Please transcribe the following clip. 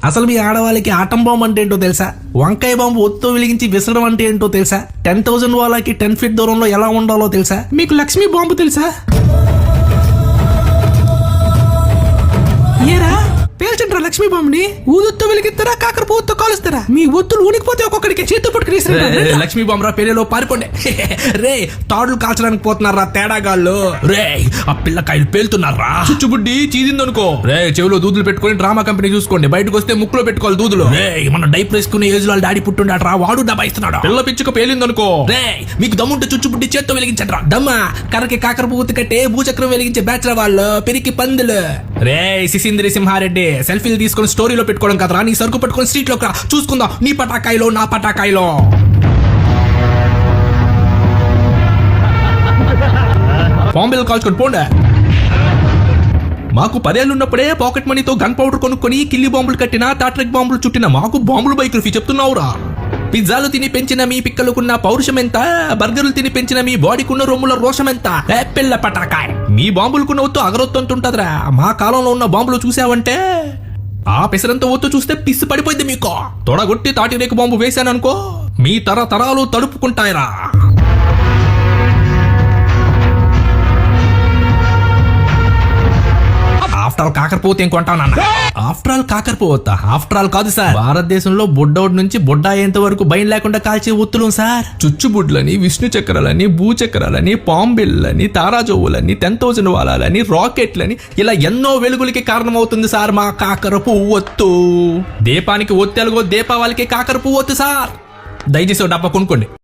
అసలు మీ ఆడవాళ్ళకి atom bomb అంటే ఏంటో తెలుసా? వంకాయ బాంబు ఒత్తో వెలిగించి విసరడం అంటే ఏంటో తెలుసా? 10,000 వాళ్ళకి 10 ఫీట్ దూరంలో ఎలా ఉండాలో తెలుసా? మీకు లక్ష్మీ బాంబు తెలుసా? ఏరా పేల్చంటారా లక్ష్మీ బాంబుని? ఊదొత్తో వెలిగిస్తారా, కాకర పువ్వుతో కాలుస్తారా? మీ ఒత్తులు ఊనికిపోతే ఒక్కొక్కడికి చేతితో పట్టుకుని లక్ష్మీ బాంబు రా పెళ్లిలో పారిపోండి. రే తాడులు కాల్చడానికి పోతున్నారా తేడాగాళ్ళు? రే ఆ పిల్లకాయలు పేలుతున్నారా? చుచ్చుబుడ్డి చీదిందనుకో రే చెవిలో దూదులు పెట్టుకుని డ్రామా కంపెనీ చూసుకోండి. బయటకు వస్తే ముక్కులో పెట్టుకోవాలి దూదులు. రే మన డైపర్ వేసుకునే ఏజ్ లో డాడీ పుట్టుండరా, వాడు డబ్బా ఇస్తున్నాడు. పిల్ల పిచ్చుక పేలిందనుకో రే మీకు దమ్ముంటే చుచ్చుబుడ్డి చేత్తో వెలిగించండి రా. దమ్మా కరకి కాకర పువ్వు కట్టే భూచక్రం వెలిగించే బ్యాచులర్ వాళ్ళు పెరికి పందులు. రే సిసింద్రి సింహారెడ్డి సెల్ఫీలు తీసుకొని స్టోరీలో పెట్టుకోవడం కదరా, నీ సరుకు పట్టుకొని స్ట్రీట్ లో చూసుకుందాం నీ పటాకాయలో నా పటాకాయలో. బాంబేలు కాల్చుకొని పోండే. మాకు 10 ఏళ్లున్నప్పుడే పాకెట్ మనీతో గన్ పౌడర్ కొనుక్కొని కిల్లి బాంబులు కట్టిన టాట్రిక్ బాంబులు చుట్టిన మాకు బాంబులు బైకులు చెప్తున్నావురా? పిజ్జాలు తిని పెంచిన మీ పిక్కలకున్న పౌరుషం ఎంత? బర్గర్లు తిని పెంచిన మీ బాడీకున్న రొమ్ముల రోషం ఎంత? పిల్ల పటాకాయ్ మీ బాంబులకున్న ఒత్తు అగరొత్తు అంటుంటదిరా. మా కాలంలో ఉన్న బాంబులు చూసావంటే ఆ పెసరంతో ఒత్తు చూస్తే పిస్సి పడిపోయింది మీకు. తొడగొట్టి తాటి రేకు బాంబు వేశాననుకో మీ తరతరాలు తడుపుకుంటాయిరా. ఆఫ్టర్ ఆల్ కాకరపోతే ఏం కొంటానన్న? ఆఫ్టర్ ఆల్ కాకరపోతా ఆఫ్టర్ ఆల్ కాదు సార్. భారతదేశంలో బొడ్డోడ్ నుంచి బొడ్డ అయ్యేంత వరకు భయం లేకుండా కాల్చే ఒత్తులు సార్. చుచ్చుబుడ్లని, విష్ణు చక్రాలని, భూచక్రాలని, పాంబిల్లని, తారాజోవులని, 10,000 వాలాలని, రాకెట్లని ఇలా ఎన్నో వెలుగులకి కారణమవుతుంది సార్ మా కాకర పువ్వొత్తు. దీపానికి ఒత్తెలుగో దీపావళికి కాకర పువ్వొత్తు సార్. దయచేసి డబ్బా కొనుక్కోండి.